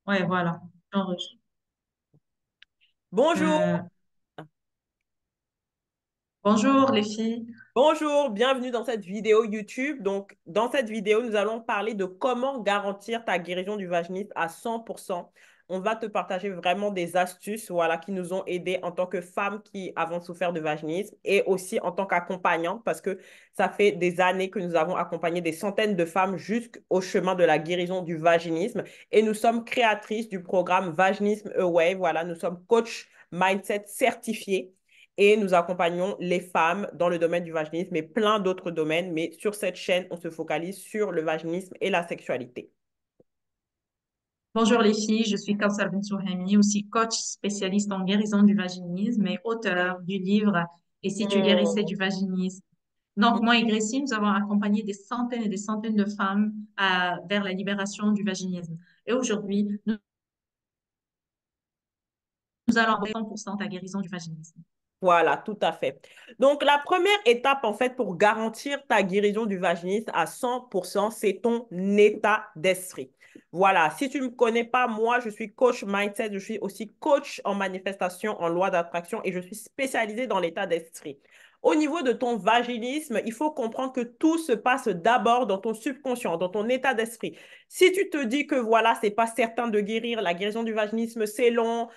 Ouais, voilà. J'enregistre. Bonjour, Euh, bonjour les filles. bonjour, bienvenue dans cette vidéo YouTube. Donc, dans cette vidéo, nous allons parler de comment garantir ta guérison du vaginisme à 100%. On va te partager vraiment des astuces, voilà, qui nous ont aidés en tant que femmes qui avons souffert de vaginisme et aussi en tant qu'accompagnantes parce que ça fait des années que nous avons accompagné des centaines de femmes jusqu'au chemin de la guérison du vaginisme et nous sommes créatrices du programme Vaginisme Away. Voilà, nous sommes coach mindset certifiés. Et nous accompagnons les femmes dans le domaine du vaginisme et plein d'autres domaines. Mais sur cette chaîne, on se focalise sur le vaginisme et la sexualité. Bonjour les filles, je suis Kawsar Bensouhemi, aussi coach spécialiste en guérison du vaginisme et auteur du livre Et si tu guérissais du vaginisme. Donc moi et Gracie, nous avons accompagné des centaines et des centaines de femmes vers la libération du vaginisme. Et aujourd'hui, nous allons avoir 100% ta guérison du vaginisme. Voilà, tout à fait. Donc, la première étape, en fait, pour garantir ta guérison du vaginisme à 100%, c'est ton état d'esprit. Voilà, si tu ne me connais pas, moi, je suis coach mindset, je suis aussi coach en manifestation, en loi d'attraction et je suis spécialisée dans l'état d'esprit. Au niveau de ton vaginisme, il faut comprendre que tout se passe d'abord dans ton subconscient, dans ton état d'esprit. Si tu te dis que voilà, c'est pas certain de guérir, la guérison du vaginisme, c'est long,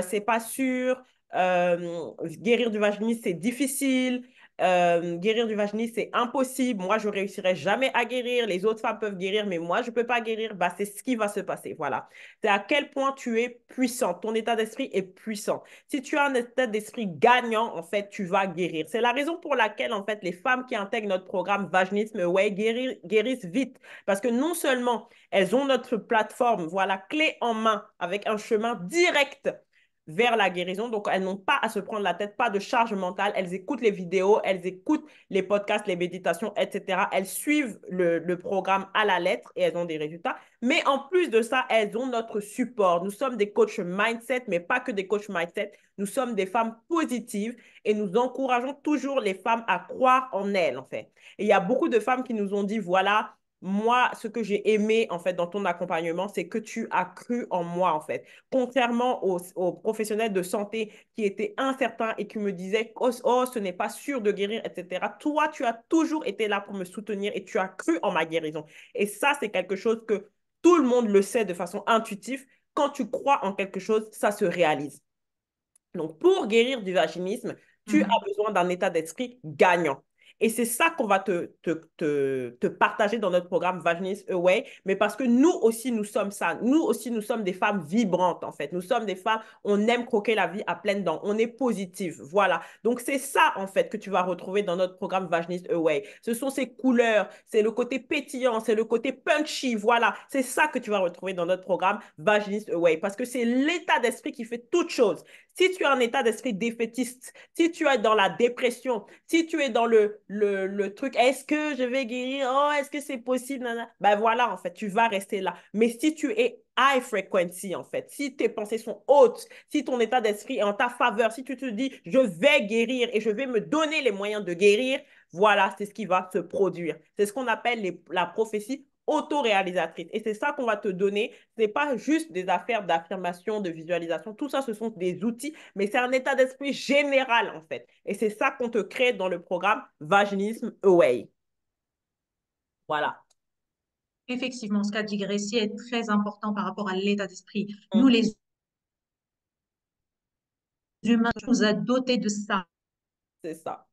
c'est pas sûr, guérir du vaginisme, c'est difficile. Guérir du vaginisme, c'est impossible. Moi, je ne réussirai jamais à guérir. Les autres femmes peuvent guérir, mais moi, je ne peux pas guérir. Bah, c'est ce qui va se passer. Voilà. C'est à quel point tu es puissant. Ton état d'esprit est puissant. Si tu as un état d'esprit gagnant, en fait, tu vas guérir. C'est la raison pour laquelle, en fait, les femmes qui intègrent notre programme Vaginisme ouais, guérissent vite. Parce que non seulement elles ont notre plateforme, voilà, clé en main, avec un chemin direct vers la guérison. Donc, elles n'ont pas à se prendre la tête, pas de charge mentale. Elles écoutent les vidéos, elles écoutent les podcasts, les méditations, etc. Elles suivent le programme à la lettre et elles ont des résultats. Mais en plus de ça, elles ont notre support. Nous sommes des coachs mindset, mais pas que des coachs mindset. Nous sommes des femmes positives et nous encourageons toujours les femmes à croire en elles, en fait. Et il y a beaucoup de femmes qui nous ont dit, voilà, moi, ce que j'ai aimé, en fait, dans ton accompagnement, c'est que tu as cru en moi, en fait. Contrairement aux professionnels de santé qui étaient incertains et qui me disaient, oh, oh, ce n'est pas sûr de guérir, etc. Toi, tu as toujours été là pour me soutenir et tu as cru en ma guérison. Et ça, c'est quelque chose que tout le monde le sait de façon intuitive. Quand tu crois en quelque chose, ça se réalise. Donc, pour guérir du vaginisme, tu as Mhm. besoin d'un état d'esprit gagnant. Et c'est ça qu'on va te partager dans notre programme Vaginisme Away, mais parce que nous aussi, nous sommes ça. Nous aussi, nous sommes des femmes vibrantes, en fait. Nous sommes des femmes, on aime croquer la vie à pleines dents. On est positive. Voilà. Donc, c'est ça, en fait, que tu vas retrouver dans notre programme Vaginisme Away. Ce sont ces couleurs, c'est le côté pétillant, c'est le côté punchy. Voilà. C'est ça que tu vas retrouver dans notre programme Vaginisme Away, parce que c'est l'état d'esprit qui fait toute chose. Si tu as un état d'esprit défaitiste, si tu es dans la dépression, si tu es dans le truc, est-ce que je vais guérir? Oh, est-ce que c'est possible? Nana. Ben voilà, en fait, tu vas rester là. Mais si tu es high frequency, en fait, si tes pensées sont hautes, si ton état d'esprit est en ta faveur, si tu te dis, je vais guérir et je vais me donner les moyens de guérir, voilà, c'est ce qui va se produire. C'est ce qu'on appelle la prophétie autoréalisatrice. Et c'est ça qu'on va te donner. Ce n'est pas juste des affaires d'affirmation, de visualisation. Tout ça, ce sont des outils, mais c'est un état d'esprit général, en fait. Et c'est ça qu'on te crée dans le programme Vaginisme Away. Voilà. Effectivement, ce qu'a dit Gracie est très important par rapport à l'état d'esprit. Nous, Mhm. les humains, on nous a dotés de ça. C'est ça.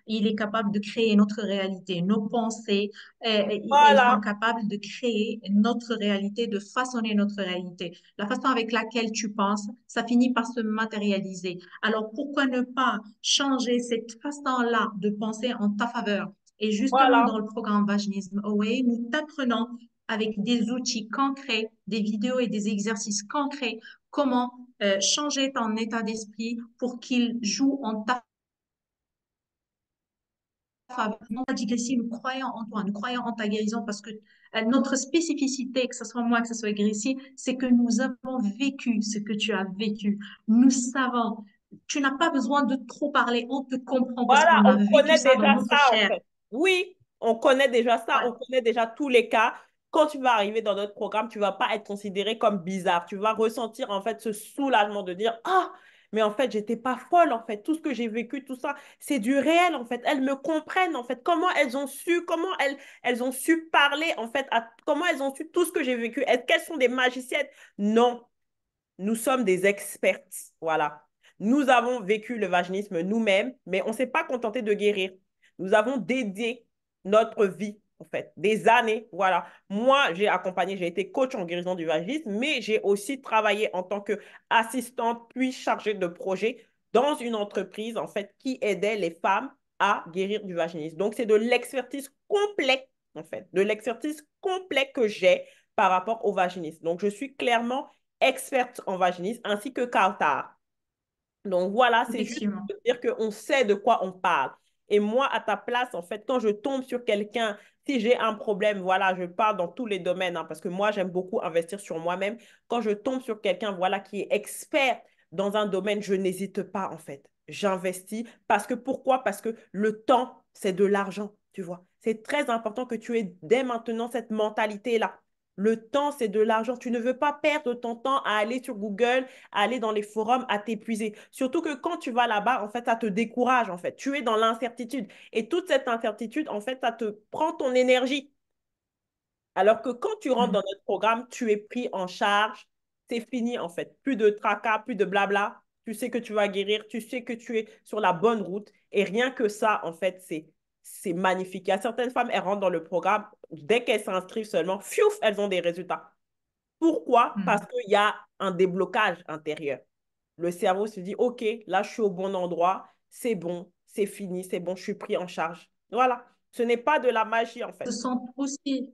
Il est capable de créer notre réalité. Nos pensées, elles sont Voilà. capables de créer notre réalité, de façonner notre réalité. La façon avec laquelle tu penses, ça finit par se matérialiser. Alors, pourquoi ne pas changer cette façon-là de penser en ta faveur? Et justement, Voilà. dans le programme Vaginisme Away, nous t'apprenons avec des outils concrets, des vidéos et des exercices concrets, comment changer ton état d'esprit pour qu'il joue en ta faveur. Non, pas digresser, nous croyons en toi, nous croyons en ta guérison parce que notre spécificité, que ce soit moi, que ce soit Gracie, c'est que nous avons vécu ce que tu as vécu. Nous savons. Tu n'as pas besoin de trop parler, on te comprend parce Voilà, qu'on a on vécu connaît ça dans déjà notre ça en chair. fait. Oui, on connaît déjà ça, Ouais. on connaît déjà tous les cas. quand tu vas arriver dans notre programme, tu vas pas être considéré comme bizarre. Tu vas ressentir en fait ce soulagement de dire, ah, mais en fait, j'étais pas folle, en fait. Tout ce que j'ai vécu, tout ça, c'est du réel, en fait. Elles me comprennent, en fait. Comment elles ont su, comment elles ont su parler, en fait, comment elles ont su tout ce que j'ai vécu. Est-ce qu'elles sont des magiciennes? Non, nous sommes des expertes. Voilà. Nous avons vécu le vaginisme nous-mêmes, mais on ne s'est pas contenté de guérir. Nous avons dédié notre vie, en fait, des années. Voilà. Moi, j'ai accompagné, j'ai été coach en guérison du vaginisme, mais j'ai aussi travaillé en tant qu'assistante puis chargée de projet dans une entreprise, en fait, qui aidait les femmes à guérir du vaginisme. Donc, c'est de l'expertise complète, en fait, de l'expertise complète que j'ai par rapport au vaginisme. Donc, je suis clairement experte en vaginisme ainsi que Kautar. Donc voilà, c'est juste Effectivement. pour dire qu'on sait de quoi on parle. Et moi, à ta place, en fait, quand je tombe sur quelqu'un, si j'ai un problème, voilà, je parle dans tous les domaines, hein, parce que moi, j'aime beaucoup investir sur moi-même. Quand je tombe sur quelqu'un, voilà, qui est expert dans un domaine, je n'hésite pas, en fait. J'investis parce que pourquoi? Parce que le temps, c'est de l'argent, tu vois. C'est très important que tu aies dès maintenant cette mentalité-là. Le temps, c'est de l'argent. Tu ne veux pas perdre ton temps à aller sur Google, à aller dans les forums, à t'épuiser. Surtout que quand tu vas là-bas, en fait, ça te décourage, en fait. Tu es dans l'incertitude. Et toute cette incertitude, en fait, ça te prend ton énergie. Alors que quand tu rentres dans Mm. notre programme, tu es pris en charge. C'est fini, en fait. Plus de tracas, plus de blabla. Tu sais que tu vas guérir. Tu sais que tu es sur la bonne route. Et rien que ça, en fait, c'est magnifique. Il y a certaines femmes, elles rentrent dans le programme. Dès qu'elles s'inscrivent seulement, fiouf, elles ont des résultats. Pourquoi? Parce Mm. qu'il y a un déblocage intérieur. Le cerveau se dit, OK, là, je suis au bon endroit, c'est bon, c'est fini, c'est bon, je suis pris en charge. Voilà. Ce n'est pas de la magie, en Se fait. sentent aussi,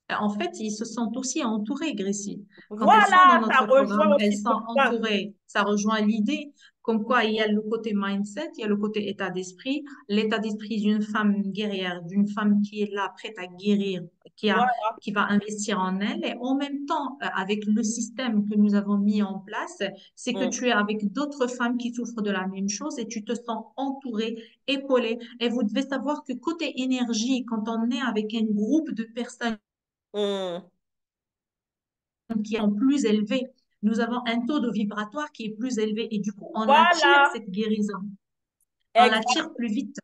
en fait, ils se sentent aussi entourés, Gracie. Quand elles sont dans Voilà, ça notre rejoint programme, elles aussi ce sont point. entourées. Ça rejoint l'idée comme quoi il y a le côté mindset, il y a le côté état d'esprit. L'état d'esprit d'une femme guerrière, d'une femme qui est là, prête à guérir, Voilà. qui va investir en elle. Et en même temps, avec le système que nous avons mis en place, c'est que Mm, tu es avec d'autres femmes qui souffrent de la même chose et tu te sens entourée, épaulée. Et vous devez savoir que côté énergie, quand on est avec un groupe de personnes mm. qui sont plus élevées, nous avons un taux de vibratoire qui est plus élevé et du coup, on attire Voilà. cette guérison. On Exact. l'attire plus vite.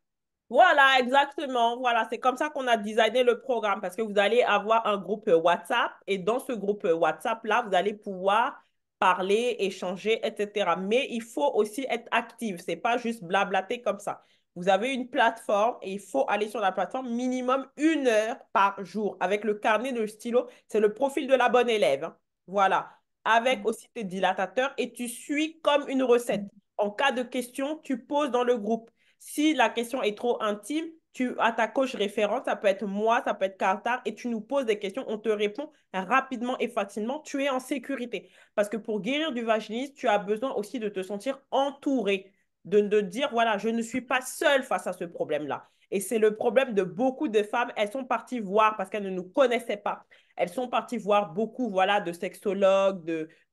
Voilà, exactement. Voilà, c'est comme ça qu'on a designé le programme parce que vous allez avoir un groupe WhatsApp et dans ce groupe WhatsApp-là, vous allez pouvoir parler, échanger, etc. Mais il faut aussi être actif. C'est pas juste blablater comme ça. Vous avez une plateforme et il faut aller sur la plateforme minimum 1 heure par jour. Avec le carnet de stylo, c'est le profil de la bonne élève, hein. Voilà. Avec aussi tes dilatateurs et tu suis comme une recette. En cas de question, tu poses dans le groupe. Si la question est trop intime, tu as ta coach référente, ça peut être moi, ça peut être Cartar, et tu nous poses des questions, on te répond rapidement et facilement. Tu es en sécurité. Parce que pour guérir du vaginisme, tu as besoin aussi de te sentir entouré, de dire, voilà, je ne suis pas seule face à ce problème-là. Et c'est le problème de beaucoup de femmes. Elles sont parties voir parce qu'elles ne nous connaissaient pas. Elles sont parties voir beaucoup, voilà, de sexologues,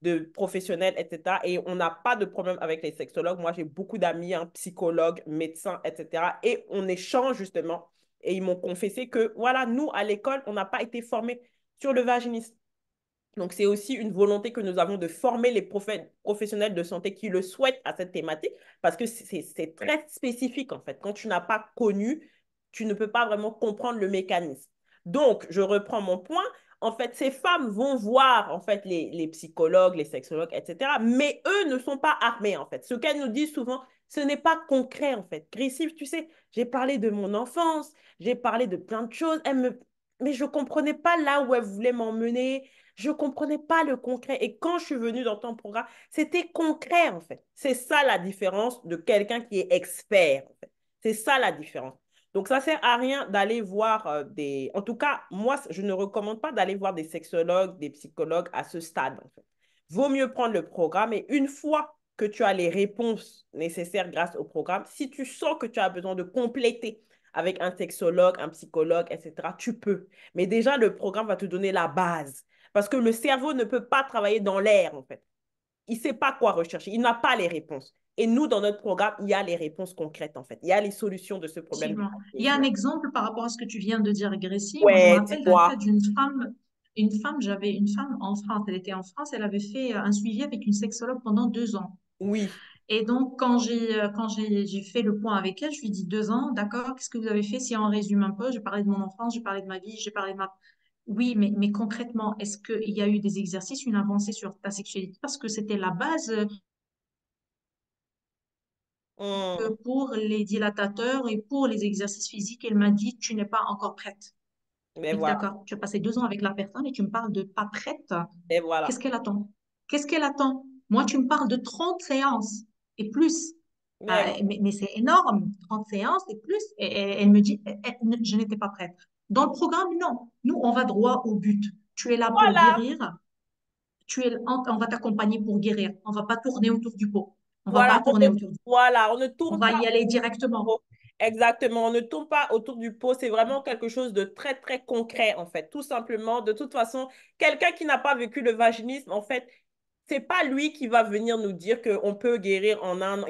de professionnels, etc. Et on n'a pas de problème avec les sexologues. Moi, j'ai beaucoup d'amis, hein, psychologues, médecins, etc. Et on échange justement. Et ils m'ont confessé que, voilà, nous, à l'école, on n'a pas été formés sur le vaginisme. Donc, c'est aussi une volonté que nous avons de former les professionnels de santé qui le souhaitent à cette thématique parce que c'est très spécifique, en fait. Quand tu n'as pas connu, tu ne peux pas vraiment comprendre le mécanisme. Donc, je reprends mon point. En fait, ces femmes vont voir, en fait, les psychologues, les sexologues, etc. Mais eux ne sont pas armés, en fait. Ce qu'elles nous disent souvent, ce n'est pas concret, en fait. Grécy, tu sais, j'ai parlé de mon enfance, j'ai parlé de plein de choses. Mais je ne comprenais pas là où elles voulaient m'emmener. Je ne comprenais pas le concret. Et quand je suis venue dans ton programme, c'était concret, en fait. C'est ça la différence de quelqu'un qui est expert, en fait. C'est ça la différence. Donc, ça ne sert à rien d'aller voir des... En tout cas, moi, je ne recommande pas d'aller voir des sexologues, des psychologues à ce stade, en fait. Vaut mieux prendre le programme et une fois que tu as les réponses nécessaires grâce au programme, si tu sens que tu as besoin de compléter avec un sexologue, un psychologue, etc., tu peux. Mais déjà, le programme va te donner la base. Parce que le cerveau ne peut pas travailler dans l'air, en fait. Il ne sait pas quoi rechercher. Il n'a pas les réponses. Et nous, dans notre programme, il y a les réponses concrètes, en fait. Il y a les solutions de ce problème du Effectivement. Il y a vaginisme. un exemple par rapport à ce que tu viens de dire, Gracie. Moi, je me Ouais, rappelle d'un cas dis-moi. d'une femme. une femme, j'avais une femme en France, elle était en France, elle avait fait un suivi avec une sexologue pendant 2 ans. Oui. Et donc, j'ai fait le point avec elle, je lui ai dit 2 ans, d'accord, qu'est-ce que vous avez fait? Si on résume un peu, j'ai parlé de mon enfance, j'ai parlé de ma vie, j'ai parlé de ma... Oui, mais concrètement, est-ce qu'il y a eu des exercices, une avancée sur ta sexualité? Parce que c'était la base Hmm. pour les dilatateurs et pour les exercices physiques. Elle m'a dit, tu n'es pas encore prête. Mais Je dis, voilà. d'accord, tu as passé 2 ans avec la personne et tu me parles de pas prête. Et Qu'est-ce voilà. qu'elle attend? Qu'est-ce qu'elle attend? Moi, tu me parles de 30 séances et plus. Mais voilà. Mais c'est énorme, 30 séances et plus. Et elle me dit, je n'étais pas prête. Dans le programme, non. Nous, on va droit au but. Tu es là pour Voilà. guérir. On va t'accompagner pour guérir. On va pas tourner autour du pot. On va Voilà. pas tourner autour du pot. Voilà. On ne On tourne va pas y aller autour du directement. pot. Exactement. On ne tourne pas autour du pot. C'est vraiment quelque chose de très, très concret, en fait. Tout simplement. De toute façon, quelqu'un qui n'a pas vécu le vaginisme, en fait, c'est pas lui qui va venir nous dire qu'on peut guérir en un an,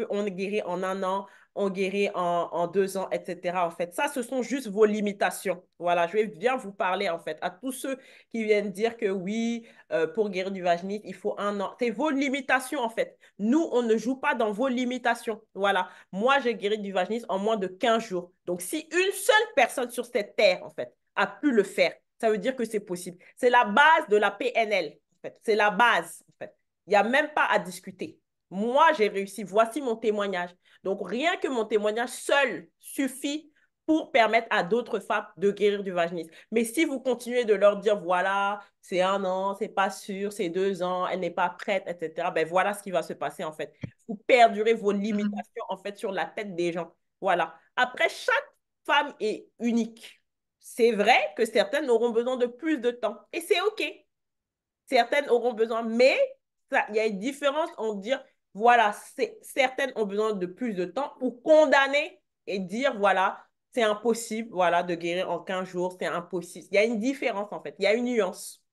on guérit en un an, on guérit en 2 ans, etc. En fait, ça, ce sont juste vos limitations. Voilà, je vais bien vous parler, en fait, à tous ceux qui viennent dire que oui, pour guérir du vaginisme, il faut un an. C'est vos limitations, en fait. Nous, on ne joue pas dans vos limitations. Voilà, moi, j'ai guéri du vaginisme en moins de 15 jours. Donc, si une seule personne sur cette terre, en fait, a pu le faire, ça veut dire que c'est possible. C'est la base de la PNL. Fait. C'est la base, en fait. Il n'y a même pas à discuter. Moi, j'ai réussi. Voici mon témoignage. Donc, rien que mon témoignage seul suffit pour permettre à d'autres femmes de guérir du vaginisme. Mais si vous continuez de leur dire, voilà, c'est un an, c'est pas sûr, c'est 2 ans, elle n'est pas prête, etc., ben voilà ce qui va se passer, en fait. Vous perdurez vos Mhm. limitations, en fait, sur la tête des gens. Voilà. Après, chaque femme est unique. C'est vrai que certaines auront besoin de plus de temps. Et c'est OK. Certaines auront besoin, mais il y a une différence en dire, voilà, certaines ont besoin de plus de temps pour condamner et dire, voilà, c'est impossible, voilà, de guérir en 15 jours, c'est impossible. Il y a une différence, en fait, il y a une nuance.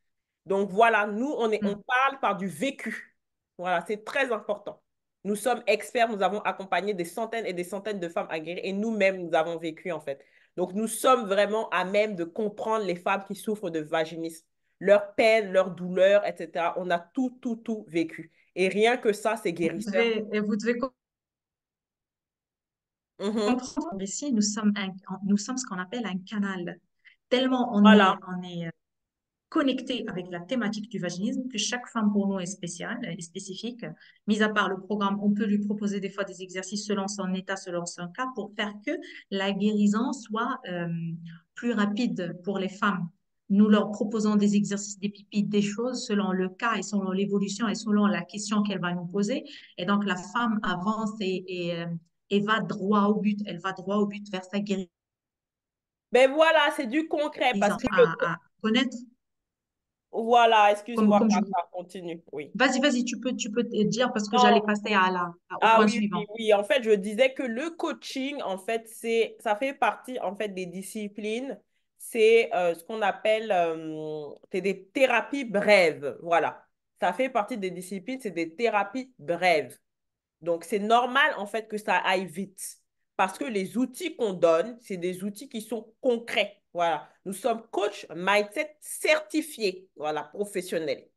Donc, voilà, nous, on Mhm. parle par du vécu. Voilà, c'est très important. Nous sommes experts, nous avons accompagné des centaines et des centaines de femmes à guérir et nous-mêmes, nous avons vécu, en fait. Donc, nous sommes vraiment à même de comprendre les femmes qui souffrent de vaginisme, leurs peines, leurs douleurs, etc. On a tout, tout, tout vécu. Et rien que ça, c'est guérisseur. Vous devez Mhm. comprendre ici, nous sommes ce qu'on appelle un canal. Tellement Voilà. on est connecté avec la thématique du vaginisme que chaque femme pour nous est spéciale et spécifique. Mis à part le programme, on peut lui proposer des fois des exercices selon son état, selon son cas, pour faire que la guérison soit plus rapide pour les femmes. Nous leur proposons des exercices, des pipis, des choses selon le cas et selon l'évolution et selon la question qu'elle va nous poser. Et donc, la femme avance et va droit au but. Elle va droit au but vers sa Ben voilà, c'est du concret parce guérison. que À connaître, voilà, excuse-moi, comme je vous... Kaka, continue. Oui. Vas-y, tu peux te dire parce que j'allais Non, passer au ah point oui, oui, suivant. oui. En fait, je disais que le coaching, en fait, ça fait partie, en fait, des disciplines. C'est ce qu'on appelle c'est des thérapies brèves. Voilà. Ça fait partie des disciplines, c'est des thérapies brèves. Donc, c'est normal, en fait, que ça aille vite. Parce que les outils qu'on donne, c'est des outils qui sont concrets. Voilà. Nous sommes coach mindset certifiés, voilà, professionnels.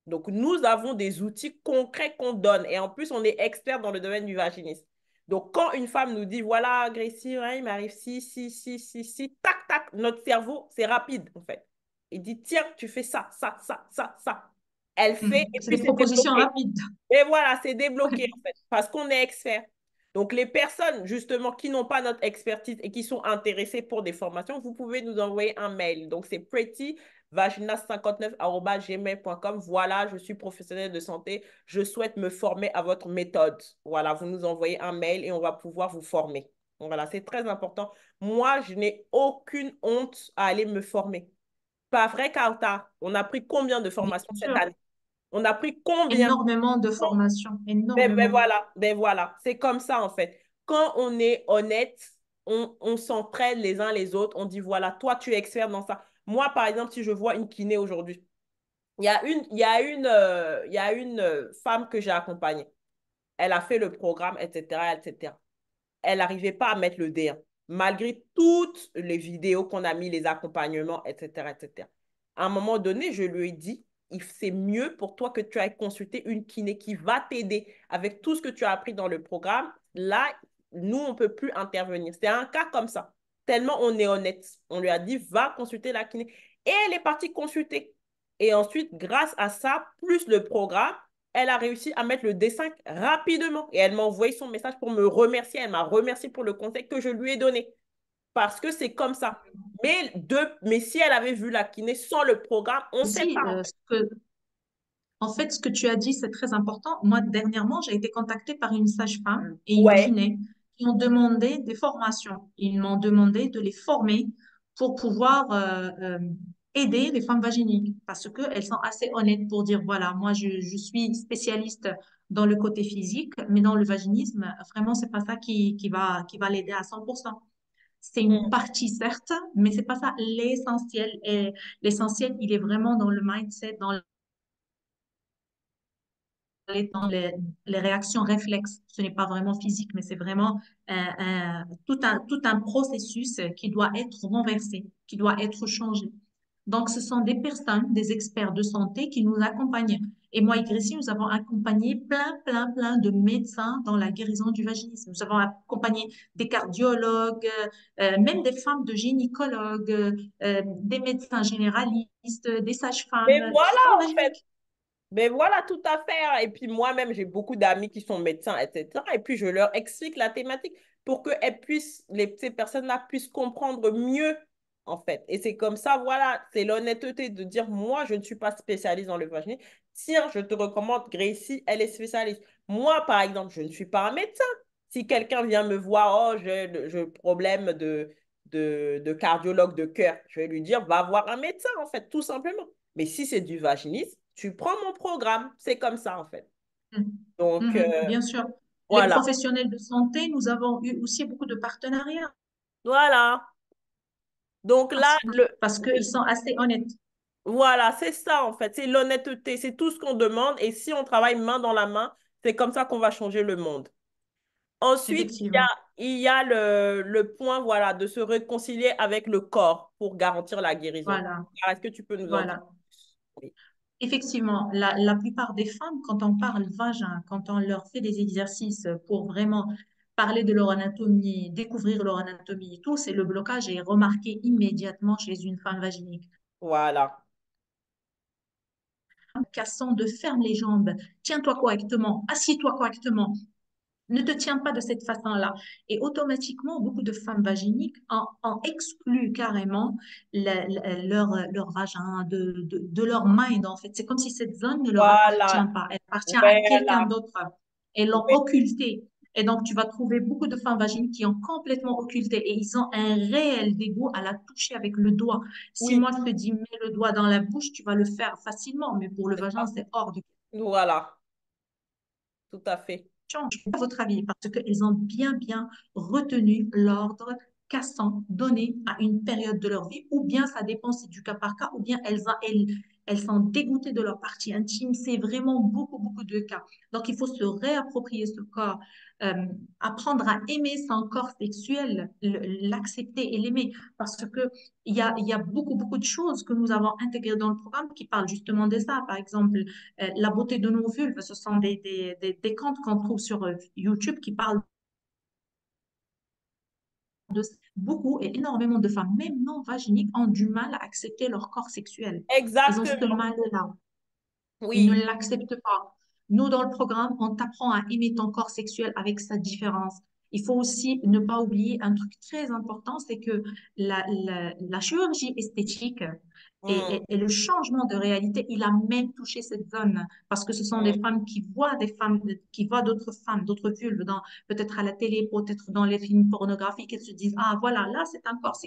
Donc, nous avons des outils concrets qu'on donne. Et en plus, on est expert dans le domaine du vaginisme. Donc, quand une femme nous dit, voilà, Gracie, hein, il m'arrive si, tac, tac, notre cerveau, c'est rapide, en fait. Il dit, tiens, tu fais ça, ça, ça, ça, ça. Elle fait, Mhm. et C'est puis des c'est propositions débloqué. rapides. Et voilà, c'est Ouais. débloqué, en fait, parce qu'on est expert. Donc, les personnes, justement, qui n'ont pas notre expertise et qui sont intéressées pour des formations, vous pouvez nous envoyer un mail. Donc, c'est prettyvagina59@gmail.com. Voilà, je suis professionnelle de santé. Je souhaite me former à votre méthode. Voilà, vous nous envoyez un mail et on va pouvoir vous former. Donc, voilà, c'est très important. Moi, je n'ai aucune honte à aller me former. Pas vrai, Kauta? On a pris combien de Bien formations cette sûr, année? On a pris combien? énormément de formations, énormément. Voilà, ben voilà, c'est comme ça en fait. Quand on est honnête, on s'entraide les uns les autres, on dit voilà, toi tu es expert dans ça. Moi, par exemple, si je vois une kiné aujourd'hui, il y a une femme que j'ai accompagnée. Elle a fait le programme, etc., etc. Elle n'arrivait pas à mettre le D1, malgré toutes les vidéos qu'on a mis, les accompagnements, etc., etc. à un moment donné, je lui ai dit, c'est mieux pour toi que tu ailles consulter une kiné qui va t'aider avec tout ce que tu as appris dans le programme. Là, nous, on ne peut plus intervenir. C'est un cas comme ça. Tellement on est honnête. On lui a dit, va consulter la kiné. Et elle est partie consulter. Et ensuite, grâce à ça, plus le programme, elle a réussi à mettre le D5 rapidement. Et elle m'a envoyé son message pour me remercier. Elle m'a remercié pour le conseil que je lui ai donné. Parce que c'est comme ça. Mais si elle avait vu la kiné sans le programme, on ne sait Aussi, pas. en fait, ce que tu as dit, c'est très important. Moi, dernièrement, j'ai été contactée par une sage-femme et une Ouais. kiné qui ont demandé des formations. Ils m'ont demandé de les former pour pouvoir aider les femmes vaginiques parce qu'elles sont assez honnêtes pour dire, voilà, moi, je suis spécialiste dans le côté physique, mais dans le vaginisme, vraiment, c'est pas ça qui va l'aider à 100%. C'est une Mm. partie, certes, mais c'est pas ça l'essentiel. Et l'essentiel, il est vraiment dans le mindset, dans les réactions réflexes. Ce n'est pas vraiment physique, mais c'est vraiment tout un processus qui doit être renversé, qui doit être changé. Donc, ce sont des personnes, des experts de santé qui nous accompagnent. Et moi et Gracie, nous avons accompagné plein de médecins dans la guérison du vaginisme. Nous avons accompagné des cardiologues, même des femmes de gynécologues, des médecins généralistes, des Mais sages-femmes voilà, qui sont en fait. vaginiques. Mais voilà, tout à fait, hein. Et puis moi-même, j'ai beaucoup d'amis qui sont médecins, etc. Et puis je leur explique la thématique pour que elles puissent, ces personnes-là puissent comprendre mieux, en fait. Et c'est comme ça, voilà, c'est l'honnêteté de dire, moi, je ne suis pas spécialiste dans le vaginisme. Tiens, je te recommande Gracie, elle est spécialiste. Moi, par exemple, je ne suis pas un médecin. Si quelqu'un vient me voir, oh, j'ai le problème de cardiologue de cœur, je vais lui dire, va voir un médecin, en fait, tout simplement. Mais si c'est du vaginisme, tu prends mon programme. C'est comme ça, en fait. Mhm. Donc, Bien sûr. Les voilà. professionnels de santé, nous avons eu aussi beaucoup de partenariats Voilà. Donc là, parce qu'ils sont assez honnêtes, voilà, c'est ça, en fait. C'est l'honnêteté. C'est tout ce qu'on demande. Et si on travaille main dans la main, c'est comme ça qu'on va changer le monde. Ensuite, effectivement. il y a le point, voilà, de se réconcilier avec le corps pour garantir la guérison. Voilà, Alors, est-ce que tu peux nous en dire voilà. plus? Oui. Effectivement, la plupart des femmes, quand on parle vagin, quand on leur fait des exercices pour vraiment parler de leur anatomie, découvrir leur anatomie et tout, c'est le blocage est remarqué immédiatement chez une femme vaginique. Voilà. Cassant de ferme les jambes, tiens-toi correctement, assieds-toi correctement. Ne te tiens pas de cette façon-là. Et automatiquement, beaucoup de femmes vaginiques en excluent carrément leur vagin de leur mind, en fait. C'est comme si cette zone ne leur appartient Voilà. pas. Elle appartient à quelqu'un Voilà. d'autre. Elles l'ont occultée. Et donc, tu vas trouver beaucoup de femmes vaginiques qui ont complètement occulté et ils ont un réel dégoût à la toucher avec le doigt. Si Oui. moi, je te dis, mets le doigt dans la bouche, tu vas le faire facilement, mais pour le vagin, c'est hors de Voilà. Tout à fait. change, à votre avis, parce qu'elles ont bien retenu l'ordre cassant donné à une période de leur vie, ou bien ça dépend, c'est du cas par cas, ou bien elles sont dégoûtées de leur partie intime. C'est vraiment beaucoup de cas. Donc, il faut se réapproprier ce corps, euh, apprendre à aimer son corps sexuel, l'accepter et l'aimer, parce que il y a beaucoup de choses que nous avons intégrées dans le programme qui parlent justement de ça. Par exemple, la beauté de nos vulves, ce sont des comptes qu'on trouve sur YouTube qui parlent de beaucoup et énormément de femmes, même non vaginiques, ont du mal à accepter leur corps sexuel. Ils ont ce Exactement. mal-là. Ils ne Oui. l'acceptent pas. Nous, dans le programme, on t'apprend à aimer ton corps sexuel avec sa différence. Il faut aussi ne pas oublier un truc très important, c'est que la chirurgie esthétique Mm, et le changement de réalité, il a même touché cette zone parce que ce sont des mm, femmes qui voient d'autres femmes, d'autres vulves, peut-être à la télé, peut-être dans les films pornographiques, et se disent, ah voilà, là, c'est un corps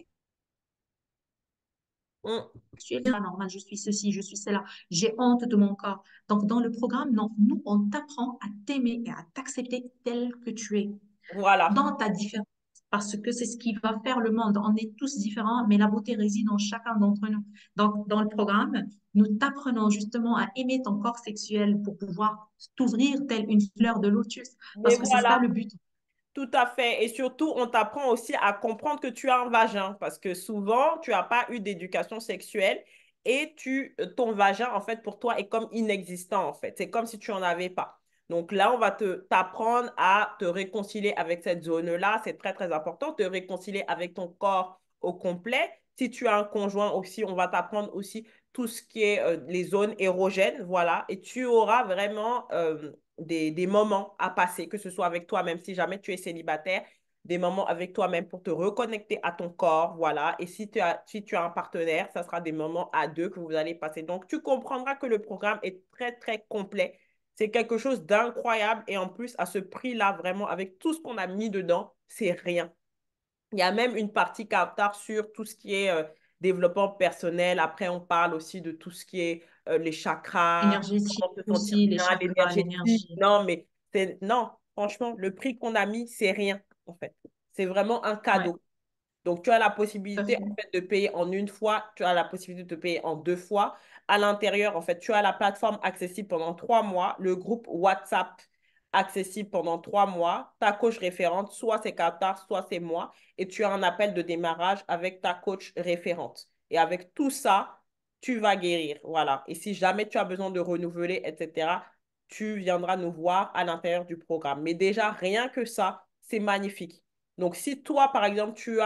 mm. sexuel, pas normal, je suis ceci, je suis cela, j'ai honte de mon corps. Donc, dans le programme, non, nous, on t'apprend à t'aimer et à t'accepter tel que tu es, Voilà. dans ta différence, parce que c'est ce qui va faire le monde. On est tous différents, mais la beauté réside en chacun d'entre nous. Donc, dans le programme, nous t'apprenons justement à aimer ton corps sexuel pour pouvoir t'ouvrir telle une fleur de lotus, Mais parce que c'est ça voilà. le but. Tout à fait. Et surtout, on t'apprend aussi à comprendre que tu as un vagin parce que souvent, tu n'as pas eu d'éducation sexuelle et ton vagin, en fait, pour toi, est comme inexistant, en fait. C'est comme si tu n'en avais pas. Donc là, on va t'apprendre à te réconcilier avec cette zone-là. C'est très, très important. Te réconcilier avec ton corps au complet. Si tu as un conjoint aussi, on va t'apprendre aussi tout ce qui est les zones érogènes, voilà. Et tu auras vraiment des moments à passer, que ce soit avec toi-même, si jamais tu es célibataire, des moments avec toi-même pour te reconnecter à ton corps, voilà. Et si tu as un partenaire, ça sera des moments à deux que vous allez passer. Donc, tu comprendras que le programme est très, très complet. C'est quelque chose d'incroyable. Et en plus, à ce prix-là, vraiment, avec tout ce qu'on a mis dedans, c'est rien. Il y a même une partie captard sur tout ce qui est développement personnel. Après, on parle aussi de tout ce qui est les chakras, Énergétique comment se sentir aussi, les bien, chakras, l'énergétique. l'énergie. Non, mais non, franchement, le prix qu'on a mis, c'est rien, en fait. C'est vraiment un Ouais, cadeau. Donc, tu as la tout à possibilité, en fait. fait, de payer en une fois, tu as la possibilité de payer en deux fois. À l'intérieur, en fait, tu as la plateforme accessible pendant 3 mois, le groupe WhatsApp accessible pendant 3 mois, ta coach référente, soit c'est Qatar, soit c'est moi, et tu as un appel de démarrage avec ta coach référente. Et avec tout ça, tu vas guérir. Voilà. Et si jamais tu as besoin de renouveler, etc., tu viendras nous voir à l'intérieur du programme. Mais déjà, rien que ça, c'est magnifique. Donc, si toi, par exemple, tu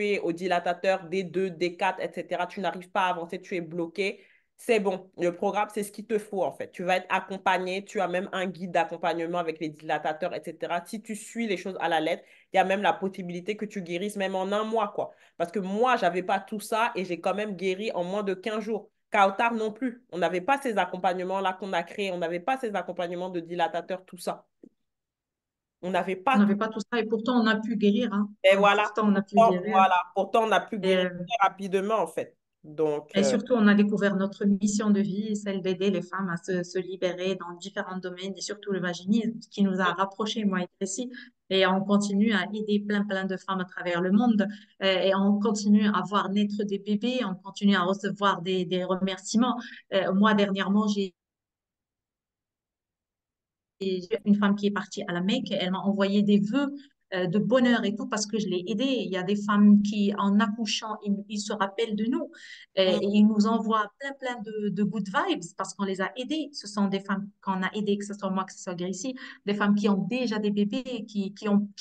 es au dilatateur D2, D4, etc., tu n'arrives pas à avancer, tu es bloqué, c'est bon. Le programme, c'est ce qu'il te faut, en fait. Tu vas être accompagné, tu as même un guide d'accompagnement avec les dilatateurs, etc. Si tu suis les choses à la lettre, il y a même la possibilité que tu guérisses même en un mois, quoi. Parce que moi, j'avais pas tout ça et j'ai quand même guéri en moins de 15 jours. Kautar non plus. On n'avait pas ces accompagnements-là qu'on a créés. On n'avait pas ces accompagnements de dilatateurs, tout ça. On n'avait On pas tout. n'avait pas tout ça et pourtant on a pu guérir, hein. Et voilà, Pourtant on a pu guérir. pourtant on a pu Et, guérir très rapidement en fait. Donc, et surtout, on a découvert notre mission de vie, celle d'aider les femmes à se libérer dans différents domaines et surtout le vaginisme, ce qui nous a rapprochés, moi et Tracy. Et on continue à aider plein, plein de femmes à travers le monde. Et on continue à voir naître des bébés, on continue à recevoir des remerciements. Moi, dernièrement, j'ai une femme qui est partie à la Mecque, elle m'a envoyé des vœux de bonheur et tout parce que je l'ai aidée. Il y a des femmes qui, en accouchant, ils se rappellent de nous et mm. ils nous envoient plein, plein de good vibes parce qu'on les a aidées. Ce sont des femmes qu'on a aidées, que ce soit moi, que ce soit Gracie, des femmes qui ont déjà des bébés, qui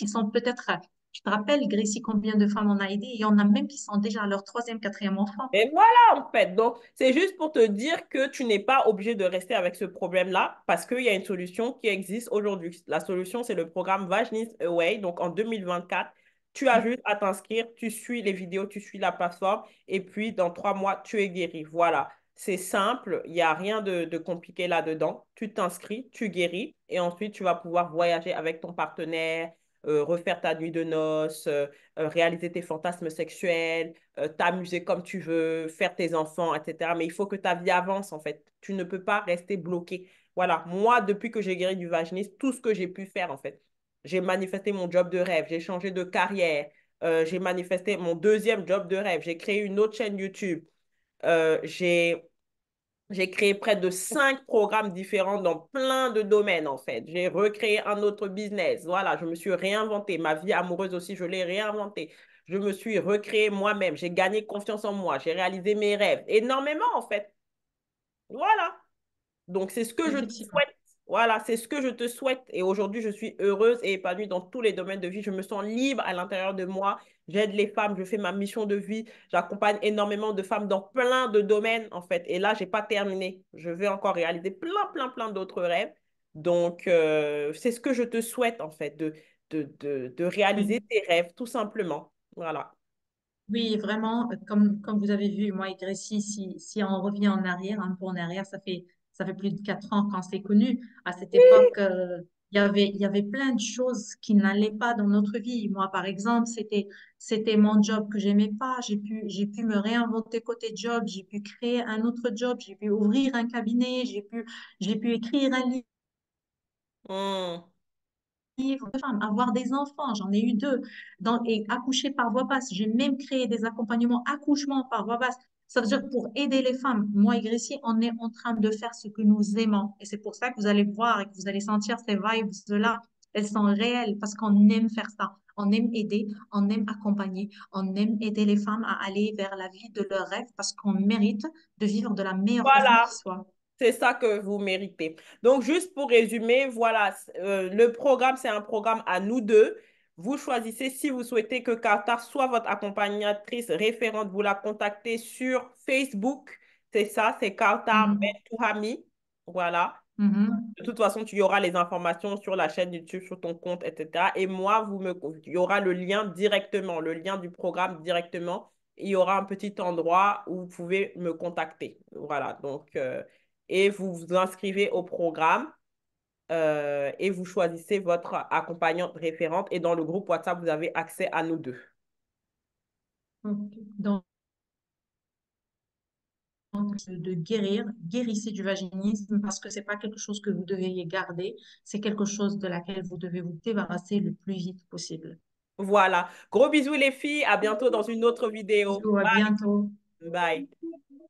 sont peut-être, je te rappelle, Gracie, combien de femmes on a aidées? Il y en a même qui sont déjà à leur troisième, quatrième enfant. Et voilà en fait. Donc, c'est juste pour te dire que tu n'es pas obligé de rester avec ce problème-là parce qu'il y a une solution qui existe aujourd'hui. La solution, c'est le programme Vaginism Away. Donc, en 2024, tu as juste à t'inscrire, tu suis les vidéos, tu suis la plateforme et puis dans 3 mois, tu es guéri. Voilà. C'est simple, il n'y a rien de compliqué là-dedans. Tu t'inscris, tu guéris et ensuite, tu vas pouvoir voyager avec ton partenaire, refaire ta nuit de noces, réaliser tes fantasmes sexuels, t'amuser comme tu veux, faire tes enfants, etc. Mais il faut que ta vie avance, en fait. Tu ne peux pas rester bloqué. Voilà, moi, depuis que j'ai guéri du vaginisme, tout ce que j'ai pu faire, en fait, j'ai manifesté mon job de rêve, j'ai changé de carrière, j'ai manifesté mon deuxième job de rêve, j'ai créé une autre chaîne YouTube, euh, j'ai j'ai créé près de 5 programmes différents dans plein de domaines, en fait. J'ai recréé un autre business. Voilà, je me suis réinventée. Ma vie amoureuse aussi, je l'ai réinventée. Je me suis recréée moi-même. J'ai gagné confiance en moi. J'ai réalisé mes rêves. Énormément, en fait. Voilà. Donc, c'est ce que je te Effectivement. souhaite. Voilà, c'est ce que je te souhaite. Et aujourd'hui, je suis heureuse et épanouie dans tous les domaines de vie. Je me sens libre à l'intérieur de moi. J'aide les femmes, je fais ma mission de vie. J'accompagne énormément de femmes dans plein de domaines, en fait. Et là, j'ai pas terminé. Je vais encore réaliser plein, plein, plein d'autres rêves. Donc, c'est ce que je te souhaite, en fait, de réaliser Oui. tes rêves, tout simplement. Voilà. Oui, vraiment, comme vous avez vu, moi et Gracie, si on revient en arrière, un peu en arrière, ça fait plus de 4 ans qu'on s'est connus. À cette époque, il y avait plein de choses qui n'allaient pas dans notre vie. Moi, par exemple, c'était mon job que j'aimais pas. J'ai pu me réinventer côté job. J'ai pu créer un autre job. J'ai pu ouvrir un cabinet. J'ai pu écrire un livre Hmm. de femmes, avoir des enfants, j'en ai eu deux, et accoucher par voie basse. J'ai même créé des accompagnements accouchement par voie basse. Ça veut dire pour aider les femmes. Moi et Gracie, on est en train de faire ce que nous aimons. Et c'est pour ça que vous allez voir et que vous allez sentir ces vibes-là. Elles sont réelles parce qu'on aime faire ça. On aime aider, on aime accompagner, on aime aider les femmes à aller vers la vie de leurs rêves parce qu'on mérite de vivre de la meilleure façon qui Voilà. soit. C'est ça que vous méritez. Donc, juste pour résumer, voilà, le programme, c'est un programme à nous deux. Vous choisissez si vous souhaitez que Kautar soit votre accompagnatrice référente. Vous la contactez sur Facebook. C'est ça, c'est Kautar Mhm. Bentuhami. Voilà. Mhm. De toute façon, tu y auras les informations sur la chaîne YouTube, sur ton compte, etc. Et moi, il y aura le lien directement, le lien du programme directement. Il y aura un petit endroit où vous pouvez me contacter. Voilà. Donc, et vous vous inscrivez au programme et vous choisissez votre accompagnante référente. Et dans le groupe WhatsApp, vous avez accès à nous deux. Ok. Donc, de guérir, guérissez du vaginisme parce que c'est pas quelque chose que vous devriez garder, c'est quelque chose de laquelle vous devez vous débarrasser le plus vite possible. Voilà. Gros bisous les filles. À bientôt dans une autre vidéo. Bisous, à bientôt. Bye. Bye.